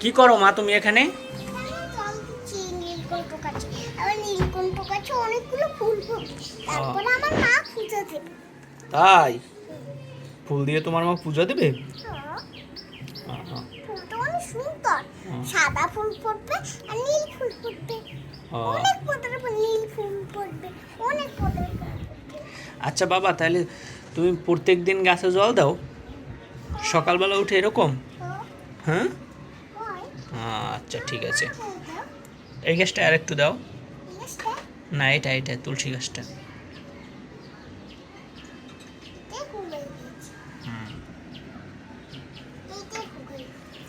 কি করো মা তুমি এখানে? জল দিচ্ছি, নীলকণ্ঠ গাছে। আবার নীলকণ্ঠ গাছে অনেকগুলো ফুল ফুটবে। তারপরে আমার মা পুজো দেবে। তাই ফুল দিয়ে তোমার মা পূজা দেবে? হ্যাঁ, ফুলটা অনেক সুন্দর। সাদা ফুল ফুটবে আর নীল ফুল ফুটবে। অনেক প্রকারের নীল ফুল ফুটবে, অনেক প্রকারের ফুল ফুটবে। আচ্ছা বাবা, তাহলে তুমি প্রত্যেক দিন গাছে জল দাও সকালবেলা উঠে এরকম? হ্যাঁ, হয়। আচ্ছা ঠিক আছে। এই গাছটা আর একটু দাও। গাছটা না, এটা এটা তুলসী গাছটা। ফুল হয়ে গেছে। হুম। এইটা ফুল হয়ে গেছে।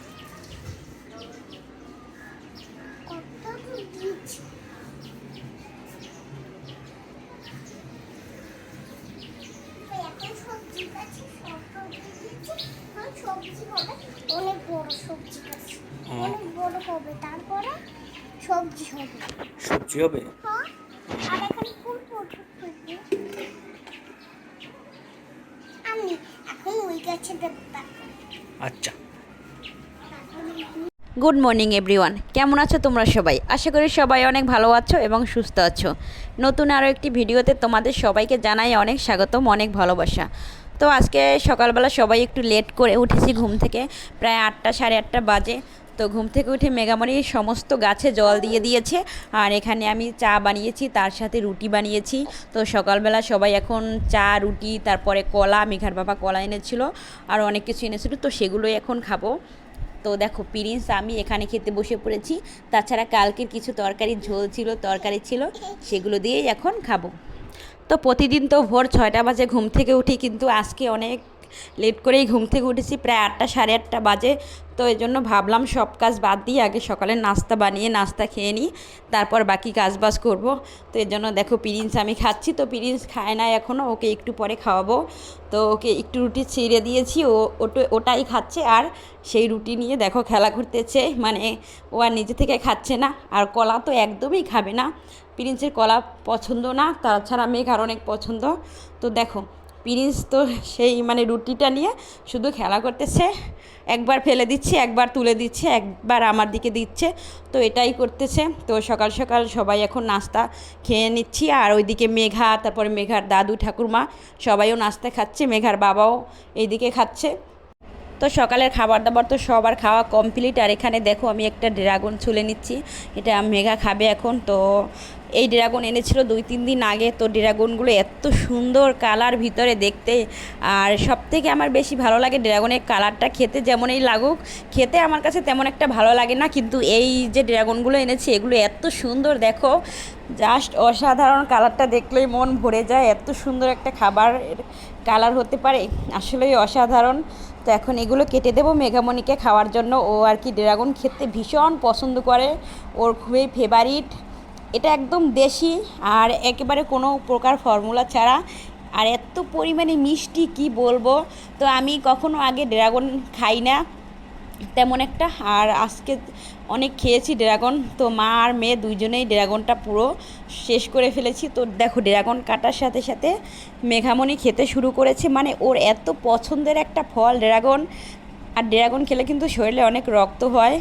কত ফুল দিয়েছে। এখন সবজি গাছে সব সবজি দিয়েছে। এখন সবজি হবে, অনেক বড় সবজি গাছ। অনেক বড় হবে, তারপরে সবজি হবে। সবজি হবে? হ্যাঁ, আর এখানে ফুল ফুটবে। আমি এখন ওই গাছে দেবো। আচ্ছা। গুড মর্নিং এভরিওয়ান, কেমন আছো তোমরা সবাই? আশা করি সবাই অনেক ভালো আছো এবং সুস্থ আছো। নতুন আরও একটি ভিডিওতে তোমাদের সবাইকে জানাই অনেক স্বাগতম, অনেক ভালোবাসা। তো আজকে সকালবেলা সবাই একটু লেট করে উঠেছি ঘুম থেকে, প্রায় 8টা সাড়ে 8টা বাজে। তো ঘুম থেকে উঠে মেঘামণি সমস্ত গাছে জল দিয়ে দিয়েছে, আর এখানে আমি চা বানিয়েছি, তার সাথে রুটি বানিয়েছি। তো সকালবেলা সবাই এখন চা রুটি, তারপরে কলা, মেঘার বাবা কলা এনেছিল, আর অনেক কিছু এনেছিল, তো সেগুলোই এখন খাবো। তো দেখো প্রিন্স আমি এখানে খেতে বসে পড়েছি। তাছাড়া কালকের কিছু তরকারি ঝোল ছিল, তরকারি ছিল, সেগুলো দিয়েই এখন খাবো। তো প্রতিদিন তো ভোর 6টা বাজে ঘুম থেকে উঠি, কিন্তু আজকে অনেক লেট করেই ঘুম থেকে উঠেছি, প্রায় 8টা সাড়ে 8টা বাজে। তো এই জন্য ভাবলাম সব কাজ বাদ দিয়ে আগে সকালে নাস্তা বানিয়ে নাস্তা খেয়ে নিই, তারপর বাকি কাজবাজ করব। তো এর জন্য দেখো প্রিন্স আমি খাচ্ছি, তো প্রিন্স খায় না এখনও, ওকে একটু পরে খাওয়াবো। তো ওকে একটু রুটি ছিঁড়ে দিয়েছি, ওটাই খাচ্ছে, আর সেই রুটি নিয়ে দেখো খেলা করতেছে, মানে ও আর নিজে থেকে খাচ্ছে না। আর কলা তো একদমই খাবে না, প্রিন্সের কলা পছন্দ না, তাছাড়া মেঘার অনেক পছন্দ। তো দেখো প্রিন্স তো সেই মানে রুটিটা নিয়ে শুধু খেলা করতেছে, একবার ফেলে দিচ্ছে, একবার তুলে দিচ্ছে, একবার আমার দিকে দিচ্ছে, তো এটাই করতেছে। তো সকাল সকাল সবাই এখন নাস্তা খেয়ে নিচ্ছি, আর ওইদিকে মেঘা, তারপরে মেঘার দাদু ঠাকুরমা সবাইও নাস্তা খাচ্ছে, মেঘার বাবাও এইদিকে খাচ্ছে। তো সকালের খাবার দাবার তো সবার খাওয়া কমপ্লিট, আর এখানে দেখো আমি একটা ড্রাগন ছুলে নিচ্ছি, এটা মেঘা খাবে এখন। তো এই ড্রাগন এনেছিল 2-3 দিন আগে। তো ড্রাগনগুলো এত সুন্দর কালার ভিতরে দেখতে, আর সবথেকে আমার বেশি ভালো লাগে ড্রাগনের কালারটা। খেতে যেমনই লাগুক, খেতে আমার কাছে তেমন একটা ভালো লাগে না, কিন্তু এই যে ড্রাগনগুলো এনেছি এগুলো এত সুন্দর, দেখো জাস্ট অসাধারণ, কালারটা দেখলেই মন ভরে যায়। এত সুন্দর একটা খাবার কালার হতে পারে, আসলেই অসাধারণ। তো এখন এগুলো কেটে দেবো মেঘামণিকে খাওয়ার জন্য, ও আর কি ড্রাগন খেতে ভীষণ পছন্দ করে, ওর খুবই ফেভারিট। এটা একদম দেশি, আর একেবারে কোনো প্রকার ফর্মুলা ছাড়া, আর এত পরিমাণে মিষ্টি কি বলবো। তো আমি কখনো আগে ড্রাগন খাই না তেমন একটা, আর আজকে অনেক খেয়েছি ড্রাগন। তো মা আর মেয়ে দুইজনেই ড্রাগনটা পুরো শেষ করে ফেলেছি। তো দেখো ড্রাগন কাটার সাথে সাথে মেঘামণি খেতে শুরু করেছে, মানে ওর এত পছন্দের একটা ফল ড্রাগন, আর ড্রাগন খেলে কিন্তু শরীরে অনেক রক্ত হয়,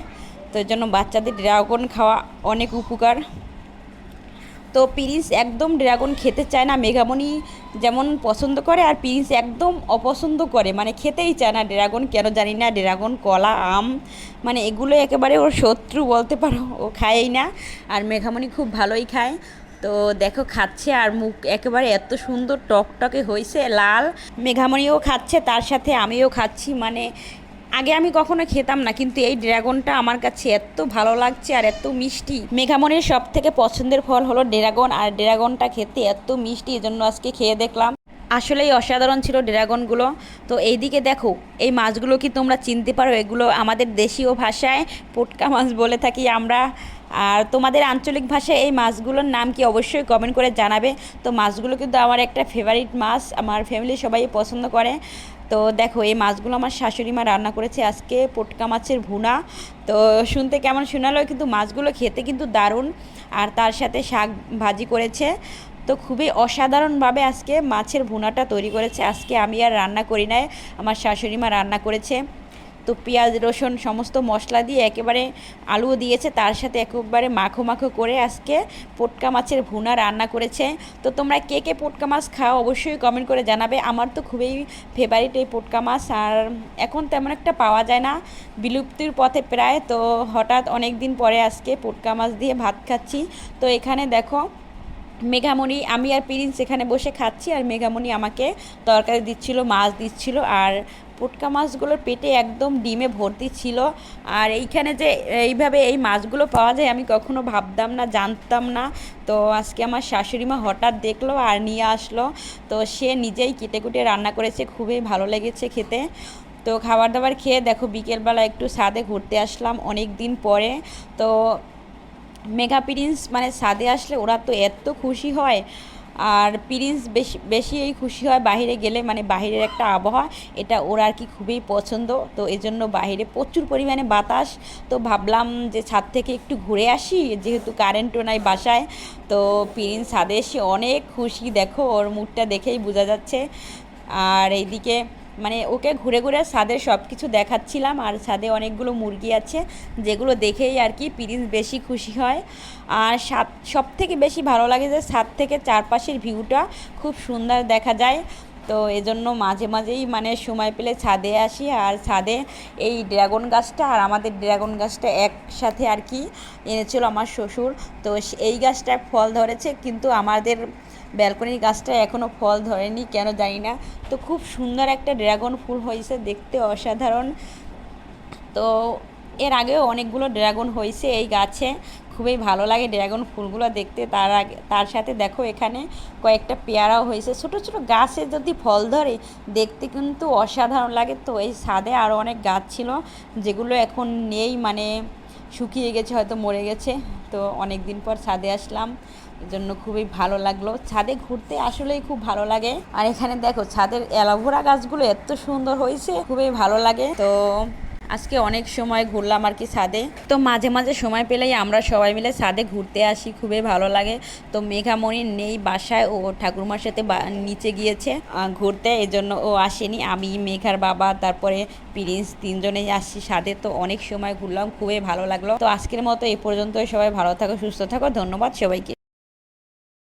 তো এর জন্য বাচ্চাদের ড্রাগন খাওয়া অনেক উপকার। তো প্রিন্স একদম ড্রাগন খেতে চায় না, মেঘামণি যেমন পছন্দ করে, আর প্রিন্স একদম অপছন্দ করে, মানে খেতেই চায় না ড্রাগন, কেন জানি না। ড্রাগন, কলা, আম, মানে এগুলো একেবারে ওর শত্রু বলতে পারো, ও খায়ই না। আর মেঘামণি খুব ভালোই খায়। তো দেখো খাচ্ছে, আর মুখ একেবারে এত সুন্দর টকটকে হয়েছে লাল। মেঘামণিও খাচ্ছে, তার সাথে আমিও খাচ্ছি। মানে আগে আমি কখনো খেতাম না, কিন্তু এই ড্রাগনটা আমার কাছে এত ভালো লাগছে আর এত মিষ্টি। মেঘামণির সব থেকে পছন্দের ফল হলো ড্রাগন, আর ড্রাগনটা খেতে এত মিষ্টি, এজন্য আজকে খেয়ে দেখলাম, আসলেই অসাধারণ ছিল ড্রাগনগুলো। তো এইদিকে দেখো এই মাছগুলো কি তোমরা চিনতে পারো? এগুলো আমাদের দেশীয় ভাষায় পটকা মাছ বলে থাকি আমরা, আর তোমাদের আঞ্চলিক ভাষায় এই মাছগুলোর নাম কি অবশ্যই কমেন্ট করে জানাবে। তো মাছগুলো কিন্তু আমার একটা ফেভারিট মাছ, আমার ফ্যামিলির সবাই পছন্দ করে। তো দেখো এই মাছগুলো আমার শাশুড়ি মা রান্না করেছে আজকে, পটকা মাছের ভুনা। তো শুনতে কেমন শোনালো, কিন্তু মাছগুলো খেতে কিন্তু দারুণ, আর তার সাথে শাক ভাজি করেছে। তো খুবই অসাধারণভাবে আজকে মাছের ভুনাটা তৈরি করেছে। আজকে আমি আর রান্না করি নাই, আমার শাশুড়ি মা রান্না করেছে। তো তো পেঁয়াজ রসুন সমস্ত মশলা দিয়ে একেবারে আলুও দিয়েছে, তার সাথে একেবারে মাখো মাখো করে আজকে পটকা মাছের ভুনা রান্না করেছে। তো তোমরা কে কে পটকা মাছ খাও অবশ্যই কমেন্ট করে জানাবে। আমার তো খুবই ফেভারিট এই পটকা মাছ, আর এখন তেমন একটা পাওয়া যায় না, বিলুপ্তির পথে প্রায়। তো হঠাৎ অনেক দিন পরে আজকে পটকা মাছ দিয়ে ভাত খাচ্ছি। তো এখানে দেখো মেঘামণি, আমি আর প্রিন্স এখানে বসে খাচ্ছি, আর মেঘামণি আমাকে তরকারি দিচ্ছিল, মাছ দিচ্ছিল, আর পটকা মাছগুলোর পেটে একদম ডিমে ভর্তি ছিল। আর এইখানে যে এইভাবে এই মাছগুলো পাওয়া যায় আমি কখনো ভাবতাম না, জানতাম না। তো আজকে আমার শাশুড়ি মা হঠাৎ দেখলো আর নিয়ে আসলো, তো সে নিজেই কেটে কুটে রান্না করেছে, খুবই ভালো লেগেছে খেতে। তো খাবার দাবার খেয়ে দেখো বিকেলবেলা একটু ছাদে ঘুরতে আসলাম অনেক দিন পরে। তো মেঘা প্রিন্স মানে ছাদে আসলে ওরা তো এত খুশি হয়, আর প্রিন্স বেশি খুশি হয় বাইরে গেলে, মানে বাইরের একটা আবহাওয়া এটা ওর আর কি খুবই পছন্দ। তো এজন্য বাইরে প্রচুর পরিমাণে বাতাস, তো ভাবলাম যে ছাদ থেকে একটু ঘুরে আসি, যেহেতু কারেন্টও নাই বাসায়। তো প্রিন্স ছাদে এসে অনেক খুশি, দেখো ওর মুখটা দেখেই বোঝা যাচ্ছে। আর এইদিকে মানে ওকে ঘুরে ঘুরে ছাদের সব কিছু দেখাচ্ছিলাম, আর ছাদে অনেকগুলো মুরগি আছে যেগুলো দেখেই আর কি প্রিন্স বেশি খুশি হয়। আর সব থেকে বেশি ভালো লাগে যে ছাদ থেকে চারপাশের ভিউটা খুব সুন্দর দেখা যায়। তো এজন্য মাঝে মাঝেই মানে সময় পেলে ছাদে আসি, আর ছাদে এই ড্রাগন গাছটা আর আমাদের ড্রাগন গাছটা একসাথে আর কি এনেছিল আমার শ্বশুর। তো এই গাছটা ফল ধরেছে, কিন্তু আমাদের ব্যালকনির গাছটা এখনও ফল ধরেনি, কেন জানি না। তো খুব সুন্দর একটা ড্রাগন ফুল হয়েছে, দেখতে অসাধারণ। তো এর আগেও অনেকগুলো ড্রাগন হয়েছে এই গাছে, খুবই ভালো লাগে ড্রাগন ফুলগুলো দেখতে। তার সাথে দেখো এখানে কয়েকটা পেয়ারাও হয়েছে। ছোট ছোট গাছে যদি ফল ধরে দেখতে কিন্তু অসাধারণ লাগে। তো এই ছাদে আরও অনেক গাছ ছিল যেগুলো এখন নেই, মানে শুকিয়ে গেছে, হয়তো মরে গেছে। তো অনেক দিন পর ছাদে আসলাম, জন্য খুবই ভালো লাগলো। ছাদে ঘুরতে আসলেই খুব ভালো লাগে। আর এখানে দেখো ছাদের অ্যালোভেরা গাছগুলো এত সুন্দর হয়েছে, খুবই ভালো লাগে। তো আজকে অনেক সময় ঘুরলাম আর কি ছাদে। তো মাঝে মাঝে সময় পেলেই আমরা সবাই মিলে ছাদে ঘুরতে আসি, খুবই ভালো লাগে। তো মেঘামণি নেই বাসায়, ও ঠাকুরমার সাথে নিচে গিয়েছে ঘুরতে, এজন্য ও আসেনি। আমি, মেঘার বাবা, তারপরে প্রিন্স, তিনজনেই আসছি ছাদে। তো অনেক সময় ঘুরলাম, খুবই ভালো লাগলো। তো আজকের মতো এই পর্যন্তই। সবাই ভালো থাকো, সুস্থ থাকো, ধন্যবাদ সবাইকে।